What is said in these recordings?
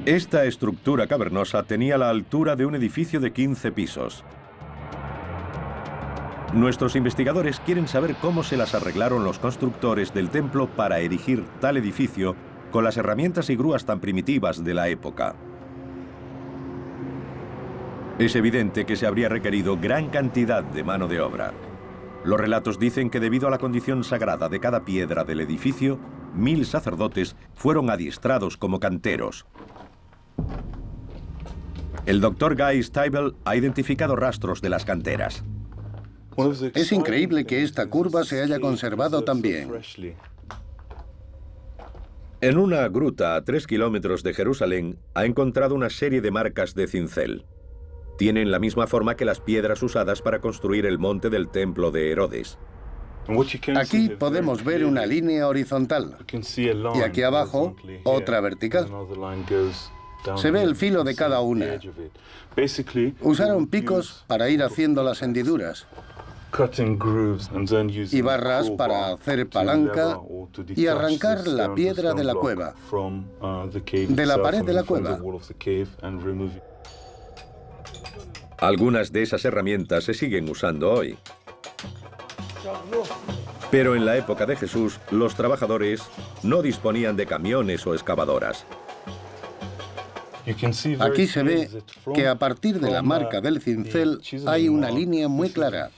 Esta estructura cavernosa tenía la altura de un edificio de 15 pisos. Nuestros investigadores quieren saber cómo se las arreglaron los constructores del templo para erigir tal edificio con las herramientas y grúas tan primitivas de la época. Es evidente que se habría requerido gran cantidad de mano de obra. Los relatos dicen que debido a la condición sagrada de cada piedra del edificio, 1000 sacerdotes fueron adiestrados como canteros. El Dr. Guy Stabile ha identificado rastros de las canteras. Es increíble que esta curva se haya conservado tan bien. En una gruta a 3 kilómetros de Jerusalén ha encontrado una serie de marcas de cincel. Tienen la misma forma que las piedras usadas para construir el monte del templo de Herodes. Aquí podemos ver una línea horizontal y aquí abajo otra vertical. Se ve el filo de cada una. Usaron picos para ir haciendo las hendiduras y barras para hacer palanca y arrancar la piedra de la cueva, de la pared de la cueva. Algunas de esas herramientas se siguen usando hoy. Pero en la época de Jesús, los trabajadores no disponían de camiones o excavadoras. Aquí se ve que a partir de la marca del cincel hay una línea muy clara.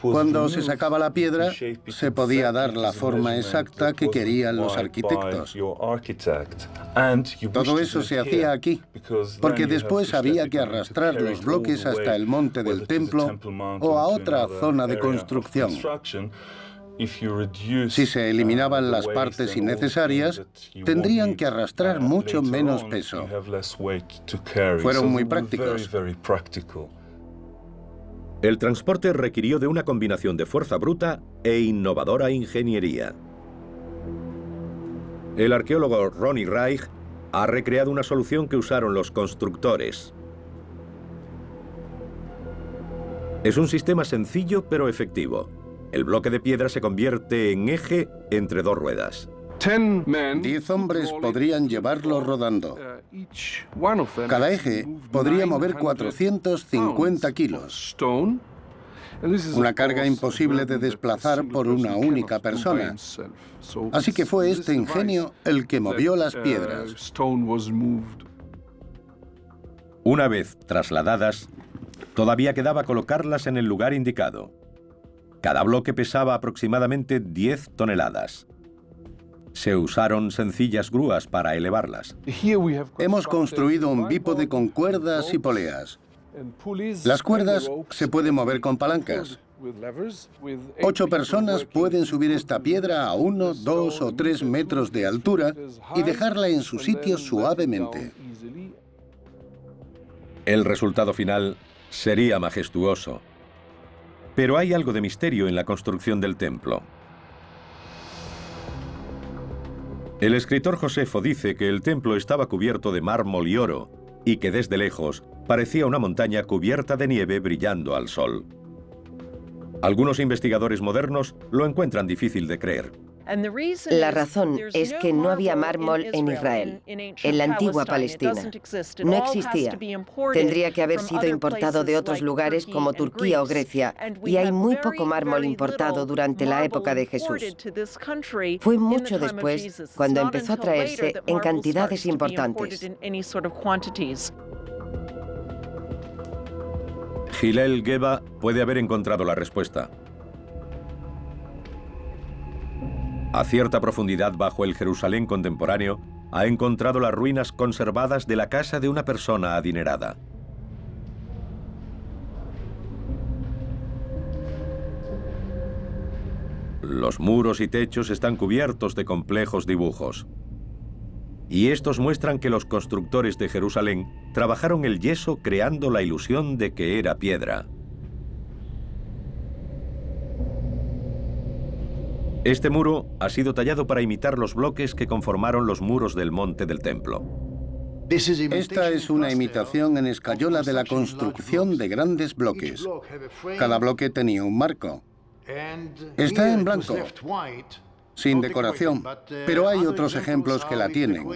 Cuando se sacaba la piedra, se podía dar la forma exacta que querían los arquitectos. Todo eso se hacía aquí, porque después había que arrastrar los bloques hasta el monte del templo o a otra zona de construcción. Si se eliminaban las partes innecesarias, tendrían que arrastrar mucho menos peso. Fueron muy prácticos. El transporte requirió de una combinación de fuerza bruta e innovadora ingeniería. El arqueólogo Ronnie Reich ha recreado una solución que usaron los constructores. Es un sistema sencillo pero efectivo. El bloque de piedra se convierte en eje entre dos ruedas. 10 hombres podrían llevarlo rodando. Cada eje podría mover 450 kilos. Una carga imposible de desplazar por una única persona. Así que fue este ingenio el que movió las piedras. Una vez trasladadas, todavía quedaba colocarlas en el lugar indicado. Cada bloque pesaba aproximadamente 10 toneladas. Se usaron sencillas grúas para elevarlas. Hemos construido un bípode con cuerdas y poleas. Las cuerdas se pueden mover con palancas. 8 personas pueden subir esta piedra a 1, 2 o 3 metros de altura y dejarla en su sitio suavemente. El resultado final sería majestuoso. Pero hay algo de misterio en la construcción del templo. El escritor Josefo dice que el templo estaba cubierto de mármol y oro y que desde lejos parecía una montaña cubierta de nieve brillando al sol. Algunos investigadores modernos lo encuentran difícil de creer. La razón es que no había mármol en Israel, en la antigua Palestina. No existía. Tendría que haber sido importado de otros lugares como Turquía o Grecia, y hay muy poco mármol importado durante la época de Jesús. Fue mucho después cuando empezó a traerse en cantidades importantes. Hillel Geba puede haber encontrado la respuesta. A cierta profundidad bajo el Jerusalén contemporáneo, ha encontrado las ruinas conservadas de la casa de una persona adinerada. Los muros y techos están cubiertos de complejos dibujos. Y estos muestran que los constructores de Jerusalén trabajaron el yeso creando la ilusión de que era piedra. Este muro ha sido tallado para imitar los bloques que conformaron los muros del monte del templo. Esta es una imitación en escayola de la construcción de grandes bloques. Cada bloque tenía un marco. Está en blanco. sin decoración, pero hay otros ejemplos que la tienen.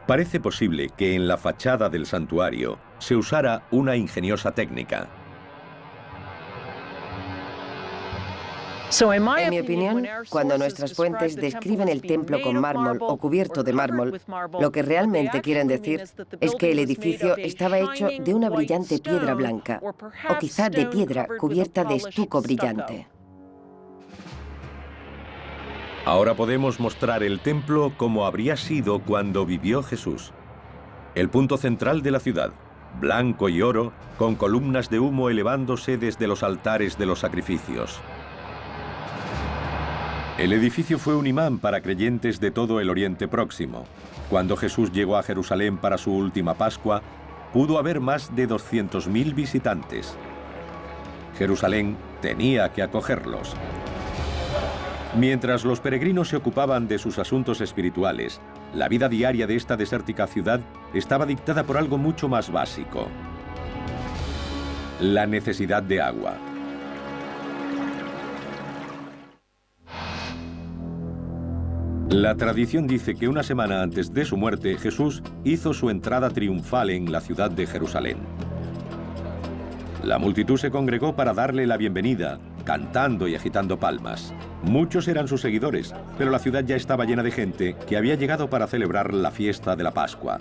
Parece posible que en la fachada del santuario se usara una ingeniosa técnica. En mi opinión, cuando nuestras fuentes describen el templo con mármol o cubierto de mármol, lo que realmente quieren decir es que el edificio estaba hecho de una brillante piedra blanca, o quizá de piedra cubierta de estuco brillante. Ahora podemos mostrar el templo como habría sido cuando vivió Jesús. El punto central de la ciudad, blanco y oro, con columnas de humo elevándose desde los altares de los sacrificios. El edificio fue un imán para creyentes de todo el Oriente Próximo. Cuando Jesús llegó a Jerusalén para su última Pascua, pudo haber más de 200.000 visitantes. Jerusalén tenía que acogerlos. Mientras los peregrinos se ocupaban de sus asuntos espirituales, la vida diaria de esta desértica ciudad estaba dictada por algo mucho más básico: la necesidad de agua. La tradición dice que una semana antes de su muerte, Jesús hizo su entrada triunfal en la ciudad de Jerusalén. La multitud se congregó para darle la bienvenida, cantando y agitando palmas. Muchos eran sus seguidores, pero la ciudad ya estaba llena de gente que había llegado para celebrar la fiesta de la Pascua.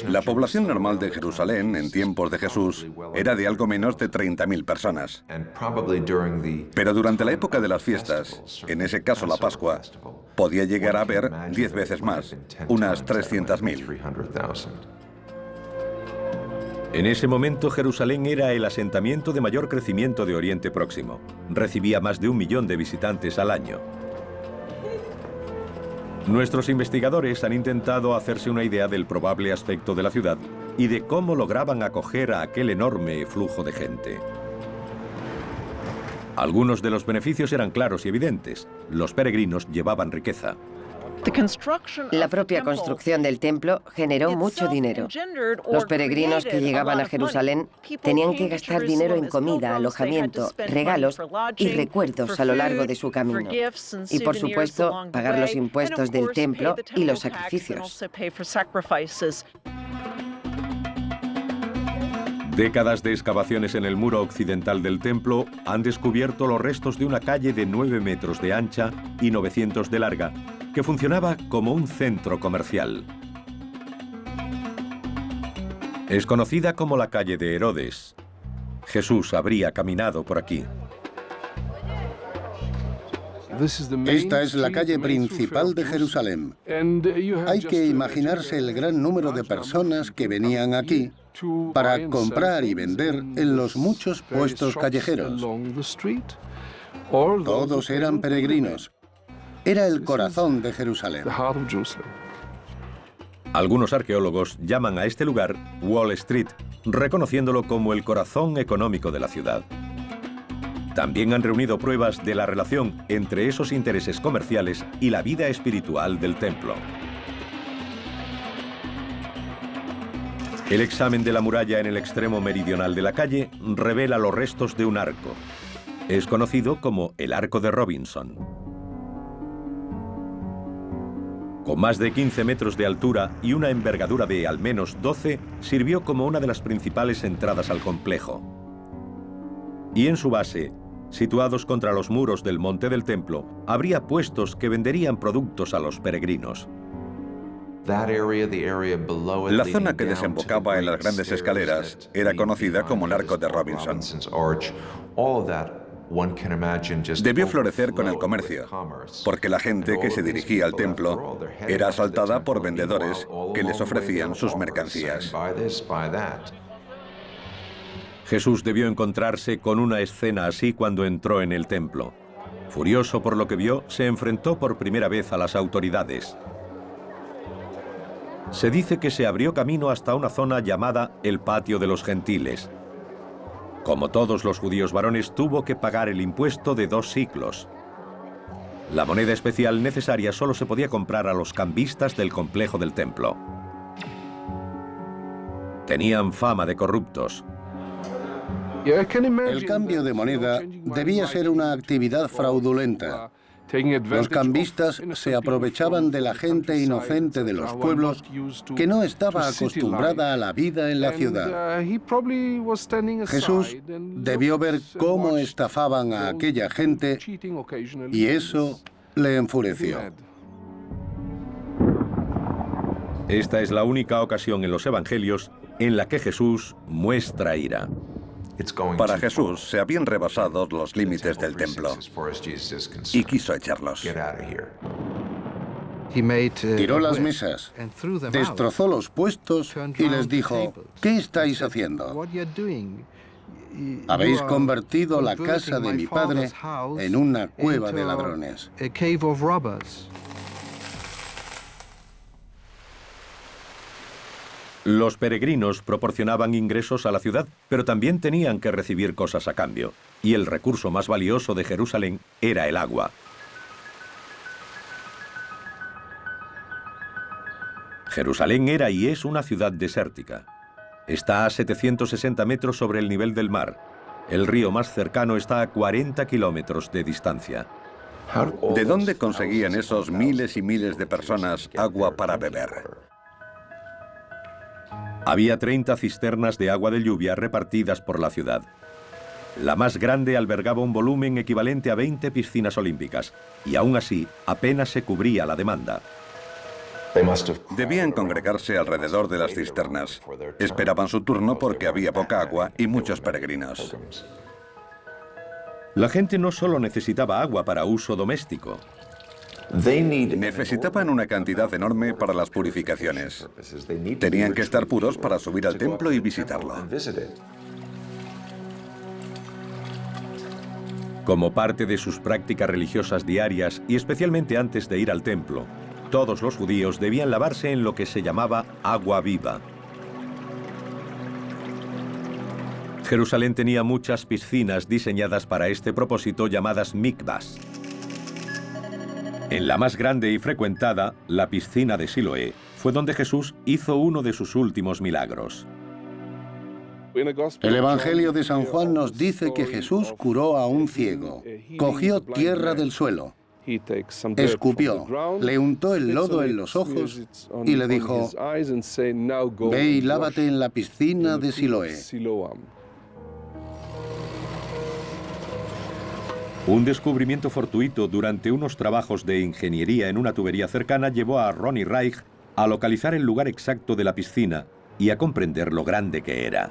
La población normal de Jerusalén en tiempos de Jesús era de algo menos de 30.000 personas. Pero durante la época de las fiestas, en ese caso la Pascua, podía llegar a haber 10 veces más, unas 300.000. En ese momento Jerusalén era el asentamiento de mayor crecimiento de Oriente Próximo. Recibía más de 1 millón de visitantes al año. Nuestros investigadores han intentado hacerse una idea del probable aspecto de la ciudad y de cómo lograban acoger a aquel enorme flujo de gente. Algunos de los beneficios eran claros y evidentes. Los peregrinos llevaban riqueza. La propia construcción del templo generó mucho dinero. Los peregrinos que llegaban a Jerusalén tenían que gastar dinero en comida, alojamiento, regalos y recuerdos a lo largo de su camino. Y por supuesto, pagar los impuestos del templo y los sacrificios. Décadas de excavaciones en el muro occidental del templo han descubierto los restos de una calle de 9 metros de ancha y 900 de larga, que funcionaba como un centro comercial. Es conocida como la calle de Herodes. Jesús habría caminado por aquí. Esta es la calle principal de Jerusalén. Hay que imaginarse el gran número de personas que venían aquí para comprar y vender en los muchos puestos callejeros. Todos eran peregrinos. Era el corazón de Jerusalén. Algunos arqueólogos llaman a este lugar Wall Street, reconociéndolo como el corazón económico de la ciudad. También han reunido pruebas de la relación entre esos intereses comerciales y la vida espiritual del templo. El examen de la muralla en el extremo meridional de la calle revela los restos de un arco. Es conocido como el Arco de Robinson. Con más de 15 metros de altura y una envergadura de al menos 12, sirvió como una de las principales entradas al complejo. Y en su base, situados contra los muros del monte del templo, habría puestos que venderían productos a los peregrinos. La zona que desembocaba en las grandes escaleras era conocida como el Arco de Robinson. Debió florecer con el comercio, porque la gente que se dirigía al templo era asaltada por vendedores que les ofrecían sus mercancías. Jesús debió encontrarse con una escena así cuando entró en el templo. Furioso por lo que vio, se enfrentó por primera vez a las autoridades. Se dice que se abrió camino hasta una zona llamada el Patio de los Gentiles. Como todos los judíos varones, tuvo que pagar el impuesto de 2 siclos. La moneda especial necesaria solo se podía comprar a los cambistas del complejo del templo. Tenían fama de corruptos. El cambio de moneda debía ser una actividad fraudulenta. Los cambistas se aprovechaban de la gente inocente de los pueblos que no estaba acostumbrada a la vida en la ciudad. Jesús debió ver cómo estafaban a aquella gente y eso le enfureció. Esta es la única ocasión en los evangelios en la que Jesús muestra ira. Para Jesús se habían rebasado los límites del templo y quiso echarlos. Tiró las mesas, destrozó los puestos y les dijo: ¿qué estáis haciendo? Habéis convertido la casa de mi padre en una cueva de ladrones. Los peregrinos proporcionaban ingresos a la ciudad, pero también tenían que recibir cosas a cambio. Y el recurso más valioso de Jerusalén era el agua. Jerusalén era y es una ciudad desértica. Está a 760 metros sobre el nivel del mar. El río más cercano está a 40 kilómetros de distancia. ¿De dónde conseguían esos miles y miles de personas agua para beber? Había 30 cisternas de agua de lluvia repartidas por la ciudad. La más grande albergaba un volumen equivalente a 20 piscinas olímpicas, y aún así apenas se cubría la demanda. Debían congregarse alrededor de las cisternas. Esperaban su turno porque había poca agua y muchos peregrinos. La gente no solo necesitaba agua para uso doméstico. Necesitaban una cantidad enorme para las purificaciones. Tenían que estar puros para subir al templo y visitarlo. Como parte de sus prácticas religiosas diarias y especialmente antes de ir al templo, todos los judíos debían lavarse en lo que se llamaba agua viva. Jerusalén tenía muchas piscinas diseñadas para este propósito llamadas mikvahs. En la más grande y frecuentada, la piscina de Siloé, fue donde Jesús hizo uno de sus últimos milagros. El Evangelio de San Juan nos dice que Jesús curó a un ciego. Cogió tierra del suelo, escupió, le untó el lodo en los ojos y le dijo: ve y lávate en la piscina de Siloé. Un descubrimiento fortuito durante unos trabajos de ingeniería en una tubería cercana llevó a Ronnie Reich a localizar el lugar exacto de la piscina y a comprender lo grande que era.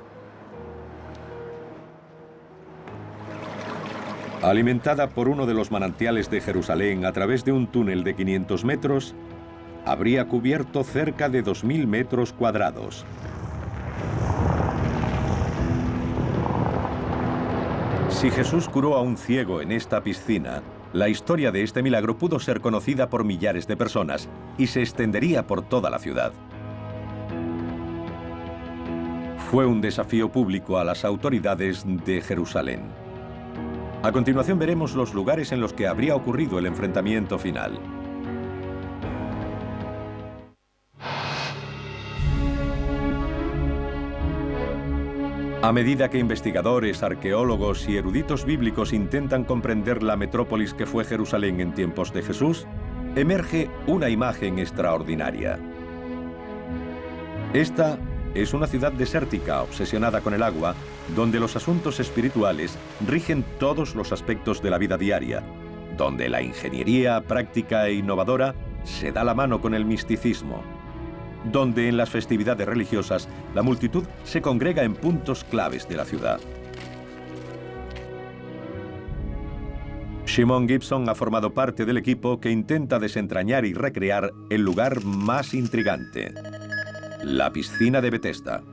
Alimentada por uno de los manantiales de Jerusalén a través de un túnel de 500 metros, habría cubierto cerca de 2.000 metros cuadrados. Si Jesús curó a un ciego en esta piscina, la historia de este milagro pudo ser conocida por millares de personas y se extendería por toda la ciudad. Fue un desafío público a las autoridades de Jerusalén. A continuación veremos los lugares en los que habría ocurrido el enfrentamiento final. A medida que investigadores, arqueólogos y eruditos bíblicos intentan comprender la metrópolis que fue Jerusalén en tiempos de Jesús, emerge una imagen extraordinaria. Esta es una ciudad desértica, obsesionada con el agua, donde los asuntos espirituales rigen todos los aspectos de la vida diaria, donde la ingeniería práctica e innovadora se da la mano con el misticismo, donde en las festividades religiosas la multitud se congrega en puntos claves de la ciudad. Shimon Gibson ha formado parte del equipo que intenta desentrañar y recrear el lugar más intrigante, la piscina de Betesda.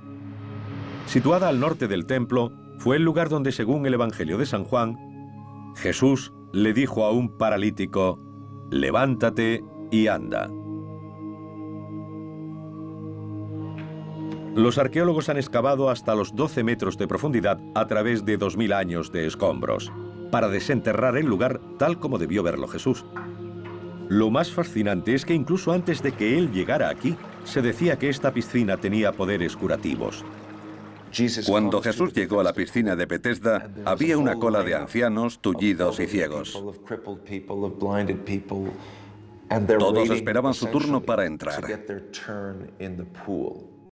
Situada al norte del templo, fue el lugar donde, según el Evangelio de San Juan, Jesús le dijo a un paralítico: levántate y anda. Los arqueólogos han excavado hasta los 12 metros de profundidad a través de 2000 años de escombros, para desenterrar el lugar tal como debió verlo Jesús. Lo más fascinante es que incluso antes de que él llegara aquí, se decía que esta piscina tenía poderes curativos. Cuando Jesús llegó a la piscina de Betesda, había una cola de ancianos, tullidos y ciegos. Todos esperaban su turno para entrar.